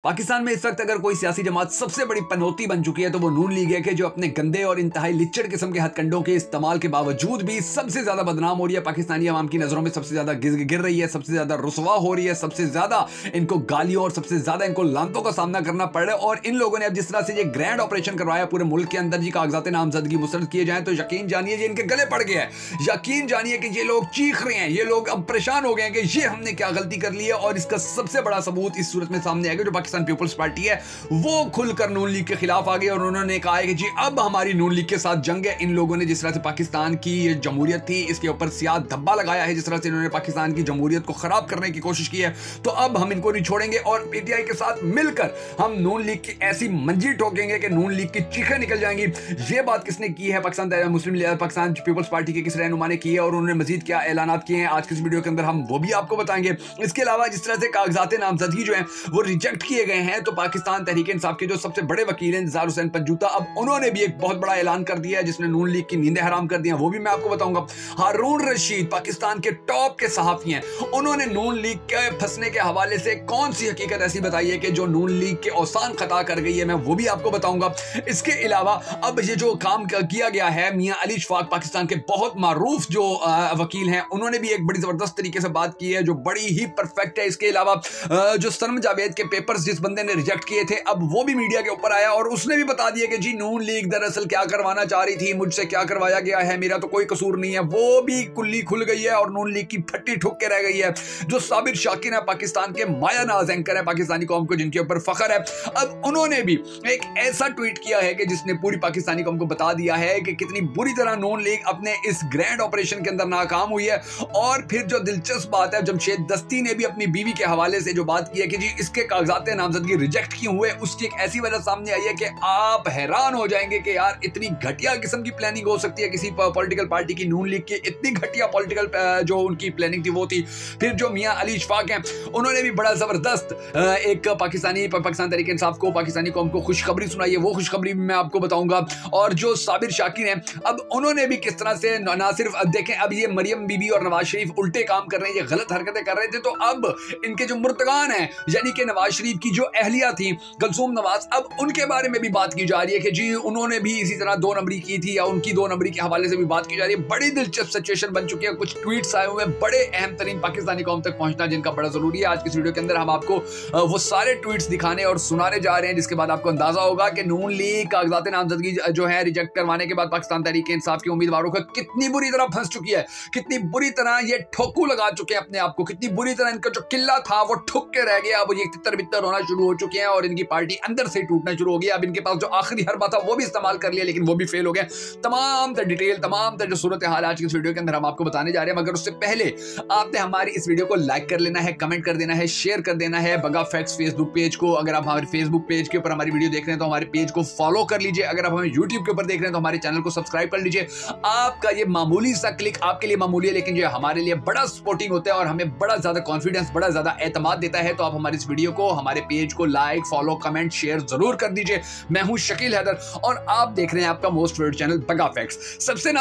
पाकिस्तान में इस वक्त अगर कोई सियासी जमात सबसे बड़ी पनौती बन चुकी है तो वो नून लीग है कि जो अपने गंदे और इंतहाई लिच्चड़ किस्म के हथकंडों के इस्तेमाल के बावजूद भी सबसे ज्यादा बदनाम हो रही है, पाकिस्तानी अवाम की नजरों में सबसे ज्यादा गिर रही है, सबसे ज्यादा रुसवा हो रही है, सबसे ज्यादा इनको गालियों और सबसे ज्यादा इनको लानतों का सामना करना पड़ रहा है। और इन लोगों ने अब जिस तरह से ये ग्रैंड ऑपरेशन करवाया पूरे मुल्क के अंदर जी कागजात नामजदगी मुस्तरद किए जाए तो यकीन जानिए ये इनके गले पड़ गया है। यकीन जानिए कि ये लोग चीख रहे हैं, ये लोग अब परेशान हो गए हैं कि ये हमने क्या गलती कर ली है। और इसका सबसे बड़ा सबूत इस सूरत में सामने आएगा जो पाकिस्तान पीपल्स पार्टी वो खुलकर नून लीग के खिलाफ आ गए और उन्होंने कहा है कि जी अब हमारी नून लीग के साथ जंग है। इन लोगों ने जिस तरह से पाकिस्तान की ये जमहूरियत थी इसके ऊपर सियाह धब्बा लगाया है, जिस तरह से इन्होंने पाकिस्तान की जमहूरियत को खराब करने की कोशिश की है, तो अब हम इनको नहीं छोड़ेंगे और पीटीआई के साथ मिलकर हम नून लीग की ऐसी मंजी ठोकेंगे कि नून लीग की चीखें निकल जाएंगी। ये बात किसने की है? पाकिस्तान पीपल्स पार्टी के किस रहनुमा ने की है और उन्होंने मजीद क्या ऐलानात किए हैं आज के इस वीडियो के अंदर हम वो भी आपको बताएंगे। इसके अलावा जिस तरह से कागजात नामजदगी जो है वो रिजेक्ट किए गए हैं तो पाकिस्तान तहरीक इंसाफ के जो सबसे बड़े वकील हैं इंतजार हुसैन पंजूता, अब उन्होंने भी एक बहुत बड़ा ऐलान कर दिया है जिसने नून लीग की नींदें हराम कर दी हैं, वो भी मैं आपको बताऊंगा। हारून रशीद पाकिस्तान के टॉप के सहाफी हैं, उन्होंने नून लीग के फंसने के हवाले से कौन सी हकीकत ऐसी बताई है कि जो नून लीग के औसान खता कर गई है, मैं वो भी आपको बताऊंगा। इसके अलावा अब ये जो काम किया गया है मियां अली शफाक पाकिस्तान के बहुत मारूफ जो वकील हैं, उन्होंने भी एक बड़ी जबरदस्त तरीके से बात की है जो बड़ी ही परफेक्ट है। इसके अलावा जो सनम जावेद के पेपर्स जिस बंदे ने रिजेक्ट किए थे अब वो भी मीडिया के ऊपर आया और उसने भी बता दिया कि जी नून लीग दरअसल क्या करवाना चाह रही थी, मुझसे क्या करवाया गया है, मेरा तो कोई कसूर नहीं है। वो भी कुल्ली खुल गई है और नून लीग की फट्टी ठुक के रह गई है। जो साबिर शाकिर है पाकिस्तान के माया नाज एंकर है पाकिस्तानी कौम को जिनके ऊपर फख्र है, अब उन्होंने भी एक ऐसा ट्वीट किया है कि जिसने पूरी पाकिस्तानी कौम को बता दिया है कि कितनी बुरी तरह नून लीग अपने इस ग्रैंड ऑपरेशन के अंदर नाकाम हुई है। और फिर जो दिलचस्प बात है, जमशेद दस्ती ने भी अपनी बीवी के हवाले से जो बात की है कि जी इसके कागजात नामजदगी रिजेक्ट क्यों हुए, उसकी एक ऐसी वजह सामने आई है कि आप हैरान हो जाएंगे कि यार इतनी घटिया किस्म की प्लानिंग हो सकती है किसी पॉलिटिकल पार्टी की। नून लीग की इतनी घटिया पॉलिटिकल जो उनकी प्लानिंग थी वो थी। फिर जो मियां अली शफाक हैं उन्होंने भी बड़ा जबरदस्त एक पाकिस्तान तहरीक इंसाफ को पाकिस्तानी कौम को खुशखबरी सुनाई है, वो खुशखबरी भी मैं आपको बताऊंगा। और जो साबिर शाकिर हैं अब उन्होंने भी किस तरह से ना सिर्फ अब देखें अब ये मरियम बीबी और नवाज शरीफ उल्टे काम कर रहे हैं, ये गलत हरकतें कर रहे थे, तो अब इनके जो मुर्तगान हैं यानी कि नवाज शरीफ की जो अहलिया थी कुलसूम नवाज, अब उनके बारे में भी बात की जा रही है कि जी उन्होंने भी इसी तरह 2 नंबरी की थी या उनकी 2 नंबरी के हवाले से भी बात की जा रही है। बड़ी दिलचस्प सिचुएशन बन चुकी है, कुछ ट्वीट्स आए हुए हैं बड़े अहम तरीन पाकिस्तानी कौम तक पहुंचना जिनका बड़ा जरूरी है। आज की वीडियो के अंदर हम आपको वो सारे ट्वीट्स दिखाने और सुनाने जा रहे हैं जिसके बाद आपको अंदाजा होगा कि नून लीग कागजात नामजदगी जो है रिजेक्ट करवाने के बाद पाकिस्तान तहरीक इंसाफ के उम्मीदवारों को कितनी बुरी तरह फंस चुकी है, कितनी बुरी तरह ये ठोकू लगा चुके हैं अपने आप को, कितनी बुरी तरह इनका जो किला था वो ठुक के रह गया। अब ये तितर बितर होना शुरू हो चुके हैं और इनकी पार्टी अंदर से टूटना शुरू हो गया। अब इनके पास जो आखिरी हरबा था वो भी इस्तेमाल कर लिया लेकिन वो भी फेल हो गया। तमाम डिटेल तमाम जो सूरत हाल आज की इस वीडियो के अंदर हम आपको बताने जा रहे हैं, मगर उससे पहले आपने हमारी इस वीडियो को लाइक कर लेना है, कमेंट कर देना है, शेयर कर देना है। बगा फैक्ट्स फेसबुक पेज को, अगर आप हमारे फेसबुक पेज के ऊपर हमारी वीडियो देख रहे हैं तो हमारे पेज को फॉलो कर लीजिए। अगर आप हमें यूट्यूब के ऊपर देख रहे हैं तो हमारे चैनल को सब्सक्राइब कर लीजिए। आपका ये मामूली सा क्लिक आपके लिए मामूली है लेकिन जो हमारे लिए बड़ा सपोर्टिंग होता है और हमें बड़ा ज्यादा कॉन्फिडेंस, बड़ा ज्यादा एतमाद देता है। तो आप हमारे इस वीडियो को, हमारे पेज को लाइक, फॉलो, कमेंट, शेयर जरूर कर दीजिए। मैं हूं शकील हैदर और आप देख रहे हैं आपका मोस्ट फेवरेट चैनल बगा फैक्ट्स। सबसे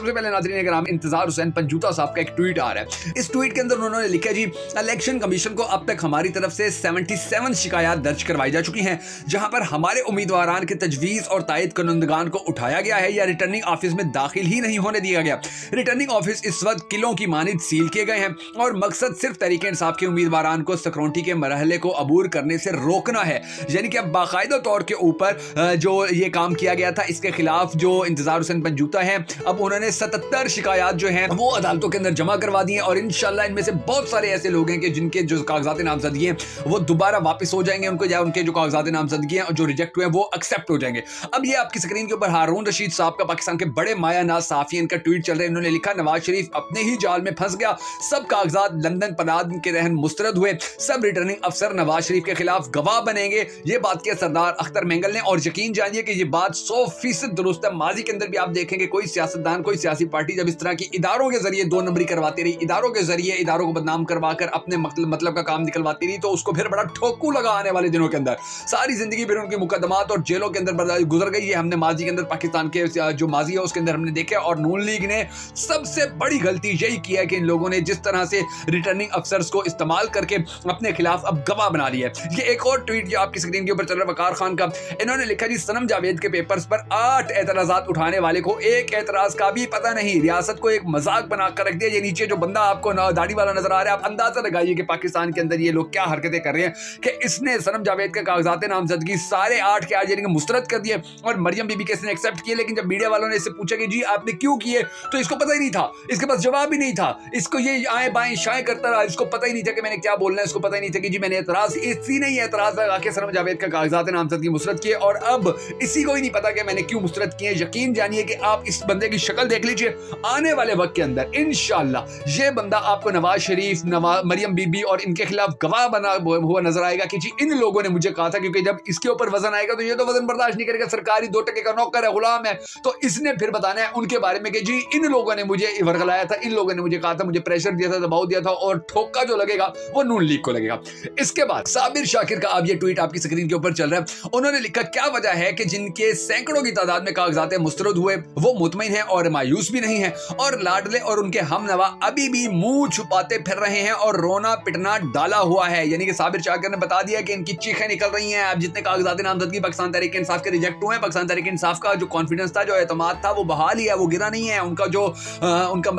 पहले नाज़रीन कराम इंतजार हुसैन पंजूता साहब का एक ट्वीट आ रहा है। इस ट्वीट के अंदर उन्होंने लिखा जी इलेक्शन कमीशन को अब तक हमारी तरफ से 77 शिकायत दर्ज करवाई जा चुकी हैं जहां पर हमारे उम्मीदवारान के तजवीज़ और तायद कुनंदगान को उठाया गया है या रिटर्निंग ऑफिस में दाखिल ही नहीं होने दिया गया। रिटर्निंग ऑफिस इस वक्त किलों की मानिद सील किए गए हैं और मकसद सिर्फ तहरीक इंसाफ के उम्मीदवारान को सिक्योरिटी के मरहले को अबूर करने से रोकना है। यानी कि अब बाकायदा तौर के ऊपर जो ये काम किया गया था इसके खिलाफ जो इंतजार हुसैन पंजूता है अब उन्होंने 77 शिकायत जो हैं वो अदालतों के अंदर जमा करवा दी हैं और इंशाल्लाह इनमें से बहुत सारे ऐसे लोग हैं कि जिनके जो कागजात नामजदगी हैं वो दोबारा वापस हो जाएंगे, उनको या उनके जो कागजात नामजदगी हैं जो रिजेक्ट हुए वो एक्सेप्ट हो जाएंगे। अब ये आपकी स्क्रीन के ऊपर हारून रशीद साहब का पाकिस्तान के बड़े माया नाज साफी इनका ट्वीट चल रहा है। इन्होंने लिखा नवाज शरीफ अपने ही जाल में फंस गया, सब कागजात लंदन पनाद के रहन मुस्तरद हुए, सब रिटर्निंग अफसर नवाज शरीफ के खिलाफ गवाह बनेंगे। ये बात किया सरदार अख्तर मेंगल ने और यकीन जानिए कि ये बात 100% दुरुस्त है। माजी के अंदर भी आप देखेंगे कोई सियासतदान, कोई सियासी पार्टी जब इस तरह की इदारों के जरिए 2 नंबरी करवाती रही, इदारों के जरिए इदारों को बदनाम करवाकर अपने मतलब का काम निकलवाती रही, तो उसको फिर बड़ा ठोकू लगा आने वाले दिनों के अंदर। सारी जिंदगी फिर उनकी मुकदमात और जेलों के अंदर गुजर गई है। हमने माजी के अंदर पाकिस्तान के जो माजी है उसके अंदर हमने देखा और नून लीग ने सबसे बड़ी गलती यही की है कि इन लोगों ने जिस तरह से रिटर्निंग अफसर्स को इस्तेमाल करके अपने खिलाफ अब गवाह बना लिया ये एक और ट्वीट जो आपकी स्क्रीन के ऊपर चल रहा है वकार खान का, इन्होंने लिखा जी सनम जावेद के पेपर्स पर 8 एतराजात उठाने वाले को एक एतराज का भी पता नहीं, रियासत को एक मजाक बनाकर रख दिया। ये नीचे जो बंदा आपको दाढ़ी वाला नजर आ रहा है, आप अंदाजा लगाइए कि पाकिस्तान के अंदर ये लोग क्या हरकतें कर रहे हैं कि इसने सनम जावेद के कागजात नामजदगी सारे 8 के आज मुस्तरद कर दिए और मरियम बीबी के इसने एक्सेप्ट किए। लेकिन जब मीडिया वालों ने इससे पूछा कि जी आपने क्यों किए, तो इसको पता ही नहीं था, इसके पास जवाब ही नहीं था। इसको ये आए बाएं शाएं करता रहा, इसको पता ही नहीं था कि मैंने क्या बोलना है, इसको पता ही नहीं था कि जी मैंने एतराज, इसी ने एतराज लगा के सनम जावेद का कागजात नामजदगी मुस्तरद किए और अब इसी को ही नहीं पता कि मैंने क्यों मुस्तरद किए। यकीन जानिए कि आप इस बंदे की शक्ल देख लीजिए, आने वाले वक्त के अंदर इंशाल्लाह ये बंदा आपको नवाज शरीफ, मरियम बीबी और इनके खिलाफ गवाह बना हुआ नजर आएगा कि जी इन लोगों ने मुझे कहा था, क्योंकि जब इसके ऊपर वजन आएगा तो ये तो वजन बर्दाश्त नहीं करेगा, सरकारी 2 टके का नौकर है, गुलाम है, तो इसने फिर बताना है उनके बारे में कि जी इन लोगों ने मुझे वर्गलाया था, इन लोगों ने मुझे कहा था, मुझे प्रेशर दिया था, दबाव दिया था और ठोका जो लगेगा वो नून लीग को लगेगा। इसके बाद साबिर शाकिर का अब ये ट्वीट आपकी स्क्रीन के ऊपर चल रहा है, उन्होंने लिखा क्या वजह है कि जिनके सैकड़ों की तादाद में कागजात मुस्तरद हुए वो मुतमईन है और मायूस भी नहीं है, और लाडले और उनके हमनवा अभी भी मुंह छुपाते फिर रहे हैं और रोना पिटना डाला हुआ है। यानी कि साबिर शाकिर ने बता दिया कि इनकी चीखें निकल रही हैं। अब जितने कागजात नामजदगी पाकिस्तान तहरीक इंसाफ के रिजेक्ट हुए हैं, पाकिस्तान तहरीक इंसाफ का जो कॉन्फिडेंस था, जो एतमाद था, वो बहाल ही है, वो गिरा नहीं है। उनका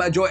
जो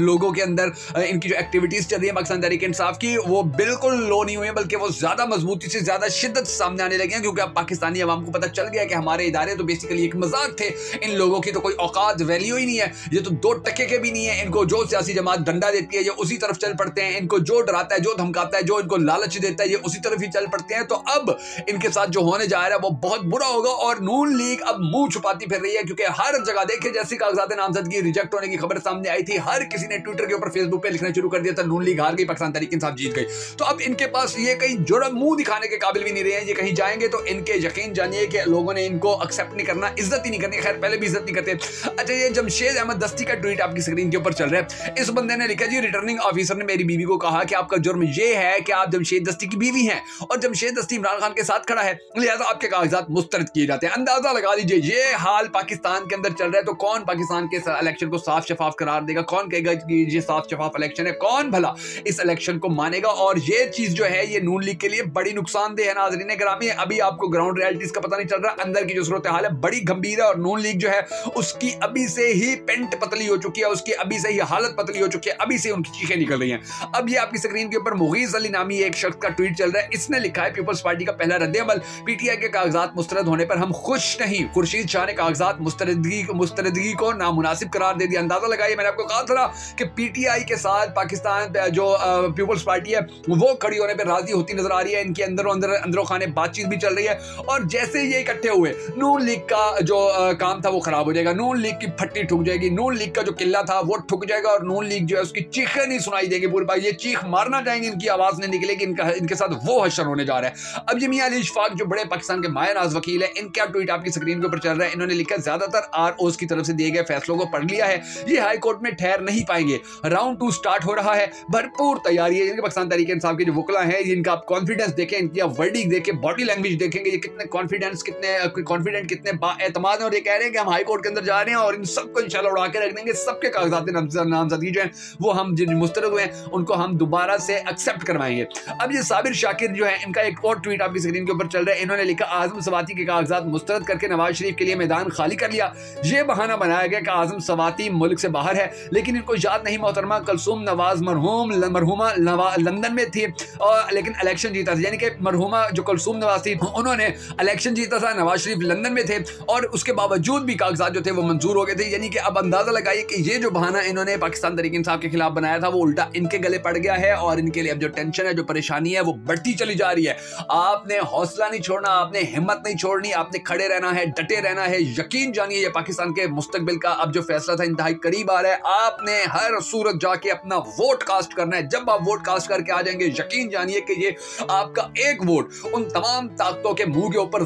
लोगों के अंदर इनकी जो एक्टिविटीज चल रही है पाकिस्तान तहरीक इंसाफ की, वो बिल्कुल लो नहीं हुई है, बल्कि वो ज्यादा मजबूती से, ज्यादा शिद्दत से सामने आने लगे हैं, क्योंकि अब पाकिस्तानी अवाम को पता चल गया कि हमारे इदारे तो बेसिकली एक मजाक थे, इन लोगों की तो कोई औकात वैल्यू ही नहीं है, ये तो 2 टके के भी नहीं है, इनको जो सियासी जमात डंडा देती है ये उसी तरफ चल पड़ते हैं, इनको जो डराता है, जो धमकाता है, जो इनको लालच देता है, ये उसी तरफ ही चल पड़ते हैं। तो अब इनके साथ जो होने जा रहा है वो बहुत बुरा होगा और नून लीग अब मुंह छुपाती फिर रही है, क्योंकि हर जगह देखे जैसी कागजात नामजदगी रिजेक्ट होने की खबर सामने आई थी, हर किसी ने ट्विटर के ऊपर, फेसबुक पे लिखना शुरू कर दिया था नून लीग हार गई, पाकिस्तान तहरीक इंसाफ जीत गई। तो अब इनके पास ये कहीं जोड़ा मुंह दिखाने के काबिल भी नहीं रहे हैं, ये कहीं जाएंगे तो इनके यकीन जानिए कि लोगों ने इनको एक्सेप्ट नहीं करना, इज्जत ही नहीं करनी। खैर पहले भी इज्जत नहीं करते। अच्छा, ये जमशेद अहमद दस्ती का ट्वीट आपकी स्क्रीन के ऊपर चल रहा है। इस बंदे ने लिखा जी रिटर्निंग ऑफिसर ने मेरी बीवी को कहा कि आपका जुर्म ये है कि आप जमशेद दस्ती की बीवी हैं और जमशेद दस्ती इमरान खान के साथ खड़ा है, लिहाजा आपके कागजात मुस्तरद किए जाते हैं। अंदाजा लगा लीजिए ये हाल पाकिस्तान के अंदर चल रहा है, तो कौन पाकिस्तान के इलेक्शन को साफ शफाफ करार देगा, कौन कहेगा कि ये साफ शफाफ इलेक्शन है, कौन भला इस इलेक्शन को मानेगा। और ये चीज जो है ये नून लीग के लिए बड़ी नुकसानदेह है। नाज़रीन गिरामी, अभी आपको ग्राउंड रियलिटीज का पता नहीं चल रहा, अंदर की जो सूरत हाल है बड़ी गंभीर है और नून लीग जो है उसकी अभी से ही पेंट पतली हो चुकी है, उसकी अभी से ही हालत पतली हो चुकी है, अभी से उनकी चीखें निकल रही हैं। अब ये आपकी स्क्रीन के ऊपर मुगीज अली नामी एक शख्स का ट्वीट चल रहा है, इसने लिखा है पीपल्स पार्टी का पहला रद्द-ए-अमल, पीटीआई के कागजात मुस्तरद होने पर हम खुश नहीं, खुर्शीद शाह ने कागजात मुस्तरदगी को नामुनासिब करार दे दिया। अंदाजा लगाइए, मैंने आपको कहा था कि पीटीआई के साथ पाकिस्तान जो पीपल्स पार्टी है वो खड़ी होने पर राजी होती नजर आ रही है, इनके अंदरों खाने बातचीत भी चल रही है और जैसे ये इकट्ठे हुए नून लीग का जो काम था वो खराब हो जाएगा, नून लीग की फट्टी ठुक जाएगी, नून लीग का जो किला था वो ठुक जाएगा और नून लीग जो है उसकी चीखें नहीं सुनाई देंगी, पूरी बात ये चीख मारना चाहेंगे, इनकी आवाज नहीं निकलेगी, इनके साथ वो हश्र होने जा रहा है। अब ये मियां अली इशफाक जो बड़े पाकिस्तान के माहिर नाज वकील है, इनका ट्वीट आपकी स्क्रीन के ऊपर चल रहा है। इन्होंने लिखा ज्यादातर आरओज की तरफ से दिए गए फैसलों को पढ़ लिया है, ये हाई कोर्ट में ठहर नहीं पाएंगे, राउंड 2 स्टार्ट हो रहा है, भरपूर तैयारी है। इनके पाकिस्तान तहरीक इंसाफ के जो वकला हैं इनका आप कॉन्फिडेंस देखें, इनकी आप वर्डिंग देखें, बॉडी लैंग्वेज देखेंगे, ये कितने कॉन्फिडेंस, कितने कॉन्फिडेंट, कितने बाएतमाद हैं और ये कह रहे हैं कि हम हाई कोर्ट के अंदर जा रहे हैं और इन सबको इंशाल्लाह उड़ा के रख देंगे, सबके कागजात नामजदगी जो है वो हम जिन मुस्तरद हुए हैं उनको हम दोबारा से एक्सेप्ट करवाएंगे। अब ये साबिर शाकिर जो है इनका एक और ट्वीट आपकी स्क्रीन के ऊपर चल रहा है, इन्होंने लिखा आजम सवाती के कागजात मुस्तरद करके नवाज शरीफ के लिए मैदान खाली कर लिया। ये बहाना बनाया गया कि आजम सवाती मुल्क से बाहर है, लेकिन इनको याद नहीं मोहतरमा कलसूम नवाज मरहुमा लंदन में थी और लेकिन इलेक्शन जीता था, यानी कि मरहुमा जो कलसूम नवाज थी उन्होंने इलेक्शन जीता था, नवाज शरीफ लंदन में थे और उसके बावजूद भी कागजात जो थे वो मंजूर हो गए थे। यानी कि अब अंदाजा लगाइए कि ये जो बहाना इन्होंने पाकिस्तान तहरीक इंसाफ के खिलाफ बनाया था वो उल्टा इनके गले पड़ गया है और इनके लिए अब जो टेंशन है, जो परेशानी है वो बढ़ती चली जा रही है। आपने हौसला नहीं छोड़ना, आपने हिम्मत नहीं छोड़नी, आपने खड़े रहना है, डटे रहना है। यकीन जानिए ये पाकिस्तान के मुस्तकबिल का अब जो फैसला था इंतहाई करीब आ रहा है। आपने हर सूरत जाके अपना वोट कास्ट करना है। जब आप वोट कास्ट करके आ जाएंगे यकीन जानिए कि ये आपका एक वोट उन तमाम ताकतों के मुंह के ऊपर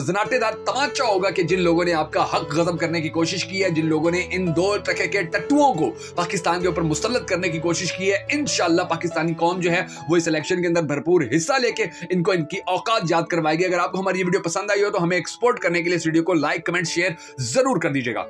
जनाटेदार तमाचा होगा कि जिन लोगों ने आपका हक गजब करने की कोशिश की है, जिन लोगों ने इन 2 टके के टट्टुओं को पाकिस्तान के ऊपर मुसल्लत करने की कोशिश की है। इंशाल्लाह पाकिस्तानी कौम जो है वो इस इलेक्शन के अंदर भरपूर हिस्सा लेके इनको इनकी औकात याद करवाएगी। अगर आपको हमारी वीडियो पसंद आई हो तो हमें एक्सपोर्ट करने के लिए इस वीडियो को लाइक, कमेंट, शेयर जरूर कर दीजिएगा।